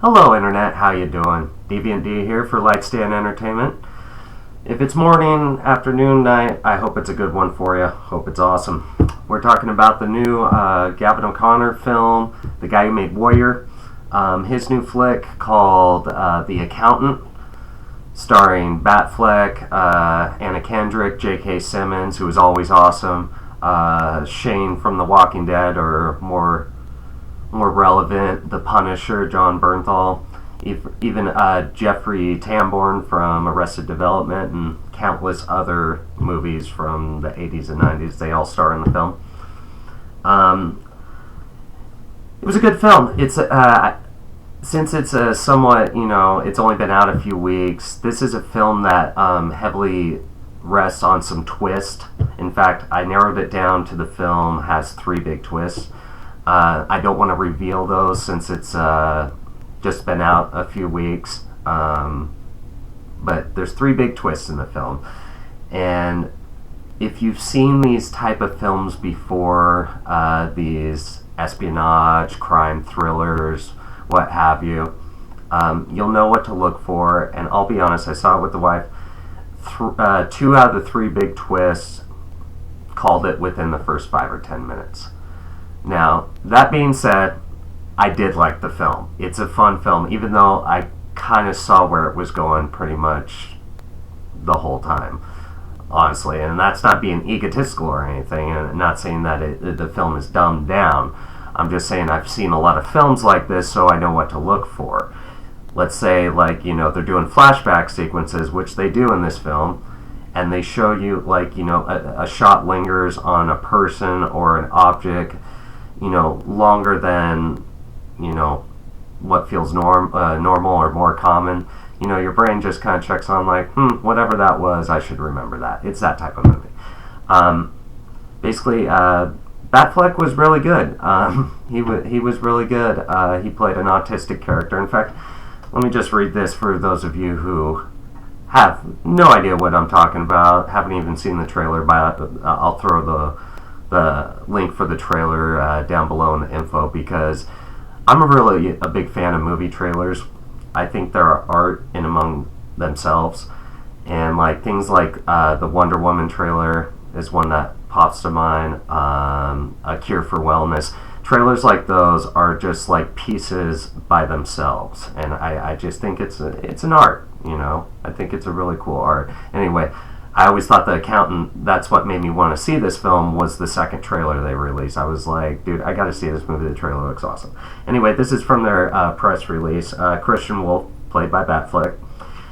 Hello Internet, how you doing? Deviant here for Lightstand Entertainment. If it's morning, afternoon, night, I hope it's a good one for you. Hope it's awesome. We're talking about the new Gavin O'Connor film, the guy who made Warrior. His new flick called The Accountant, starring Batfleck, Anna Kendrick, J.K. Simmons, who is always awesome, Shane from The Walking Dead, or more relevant, The Punisher, Jon Bernthal, even Jeffrey Tambor from Arrested Development, and countless other movies from the 80s and 90s. They all star in the film. It was a good film. It's since it's a somewhat, it's only been out a few weeks. This is a film that heavily rests on some twist. In fact, I narrowed it down to the film has 3 big twists. I don't want to reveal those since it's just been out a few weeks. But there's 3 big twists in the film. And if you've seen these type of films before, these espionage, crime thrillers, what have you, you'll know what to look for. And I'll be honest, I saw it with the wife. 2 out of the 3 big twists called it within the first 5 or 10 minutes. Now, that being said, I did like the film. It's a fun film, even though I kind of saw where it was going pretty much the whole time, honestly. And that's not being egotistical or anything, and not saying that the film is dumbed down. I'm just saying I've seen a lot of films like this, so I know what to look for. Let's say, they're doing flashback sequences, which they do in this film, and they show you, a shot lingers on a person or an object, longer than, what feels normal or more common. Your brain just kind of checks on whatever that was, I should remember that. It's that type of movie. Basically, Batfleck was really good. He was really good. He played an autistic character. In fact, let me just read this for those of you who have no idea what I'm talking about, haven't even seen the trailer, but I'll throw the link for the trailer down below in the info, because I'm really a big fan of movie trailers. I think they're art in among themselves, and things like the Wonder Woman trailer is one that pops to mind. A Cure for Wellness. Trailers like those are just pieces by themselves, and I just think it's an art. I think it's a really cool art. Anyway, I always thought The Accountant, that's what made me want to see this film, was the second trailer they released. I was like, dude, I got to see this movie. The trailer looks awesome. Anyway, this is from their press release. Christian Wolf, played by Batfleck,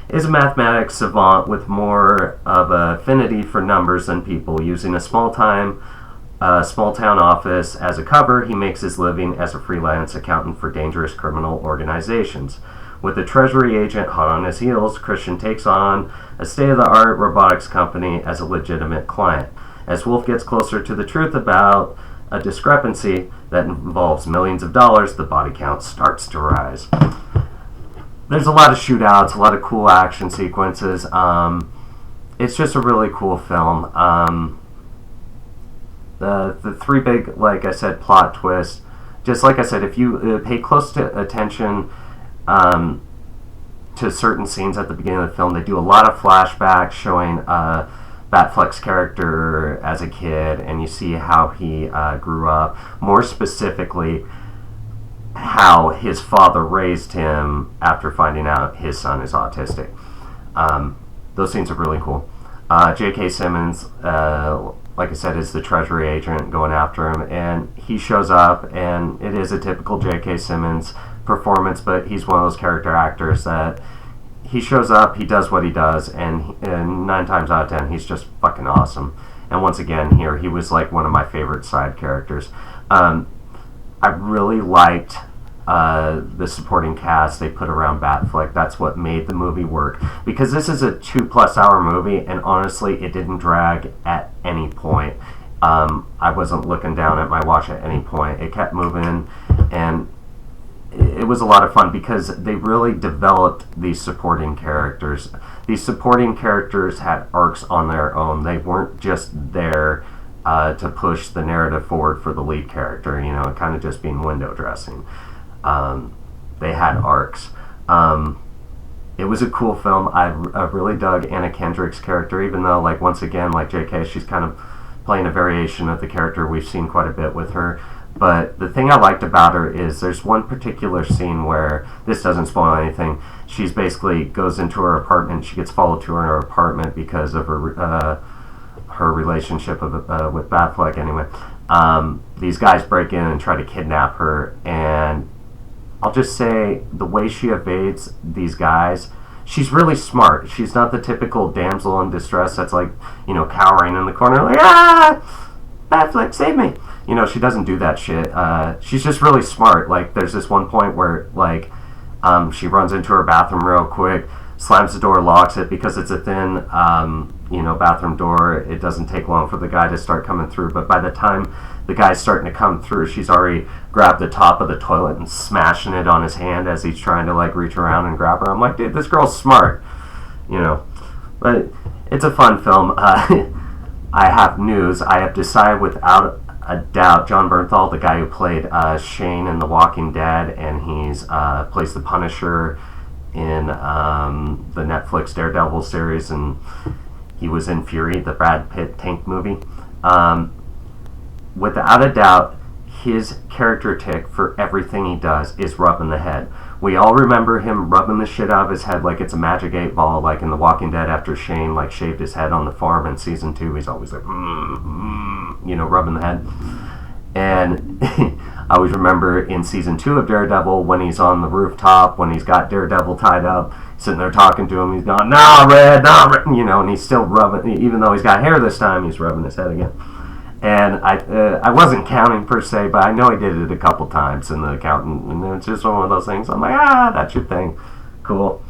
is a mathematics savant with more of an affinity for numbers than people. Using a small-town office as a cover, he makes his living as a freelance accountant for dangerous criminal organizations. With a treasury agent hot on his heels, Christian takes on a state-of-the-art robotics company as a legitimate client. As Wolf gets closer to the truth about a discrepancy that involves millions of dollars, the body count starts to rise. There's a lot of shootouts, a lot of cool action sequences. It's just a really cool film. The 3 big, like I said, plot twists. Just like I said, if you pay close attention to certain scenes at the beginning of the film, they do a lot of flashbacks showing Batfleck's character as a kid, and you see how he grew up. More specifically, how his father raised him after finding out his son is autistic. Those scenes are really cool. J.K. Simmons, like I said, is the treasury agent going after him, and he shows up, and it is a typical J.K. Simmons performance, but he's one of those character actors that he shows up, he does what he does, and 9 times out of 10, he's just fucking awesome. And once again, here, he was one of my favorite side characters. I really liked the supporting cast they put around Batfleck. That's what made the movie work, because this is a 2+ hour movie, and honestly, it didn't drag at any point. I wasn't looking down at my watch at any point. It kept moving, and it was a lot of fun because they really developed these supporting characters. These supporting characters had arcs on their own. They weren't just there to push the narrative forward for the lead character, kind of just being window dressing. they had arcs. It was a cool film. I really dug Anna Kendrick's character, even though, like, once again, like JK, she's kind of playing a variation of the character we've seen quite a bit with her. But the thing I liked about her is there's one particular scene where, this doesn't spoil anything, she's basically goes into her apartment. She gets followed to her apartment because of her relationship with Batfleck. Anyway, these guys break in and try to kidnap her, and I'll just say the way she evades these guys, she's really smart. She's not the typical damsel in distress that's like, cowering in the corner like, Batfleck, save me. She doesn't do that shit. She's just really smart. Like, there's this one point where, like, she runs into her bathroom real quick, slams the door, locks it, because it's a thin, bathroom door. It doesn't take long for the guy to start coming through, but by the time the guy's starting to come through, she's already grabbed the top of the toilet and smashing it on his hand as he's trying to, like, reach around and grab her. I'm like, dude, this girl's smart, But it's a fun film. I have news. I have decided without a doubt, Jon Bernthal, the guy who played Shane in The Walking Dead, and he's plays the Punisher in the Netflix Daredevil series, and he was in Fury, the Brad Pitt tank movie. Without a doubt, his character tick for everything he does is rubbing the head. We all remember him rubbing the shit out of his head like it's a magic 8-ball, like in The Walking Dead after Shane, like, shaved his head on the farm in season 2. He's always like, rubbing the head. And I always remember in season 2 of Daredevil when he's on the rooftop, when he's got Daredevil tied up, sitting there talking to him, he's going, nah, Red, and he's still rubbing, even though he's got hair this time, he's rubbing his head again. And I wasn't counting per se, but I know he did it a couple times in the accountant, and it's just one of those things. I'm like, that's your thing. Cool.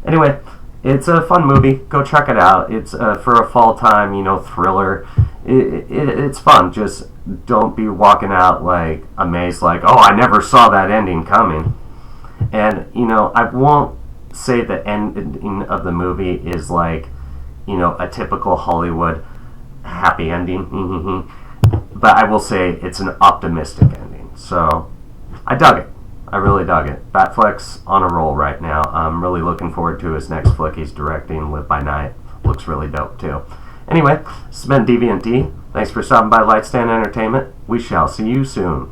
Anyway, it's a fun movie. Go check it out. It's for a fall time, thriller. It's fun. Just don't be walking out like amazed, like, oh, I never saw that ending coming. And I won't say the ending of the movie is like, a typical Hollywood happy ending. But I will say it's an optimistic ending. So I dug it. I really dug it. Batfleck's on a roll right now. I'm really looking forward to his next flick he's directing, Live by Night. Looks really dope too. Anyway, this has been Deviant D. Thanks for stopping by Lightstand Entertainment. We shall see you soon.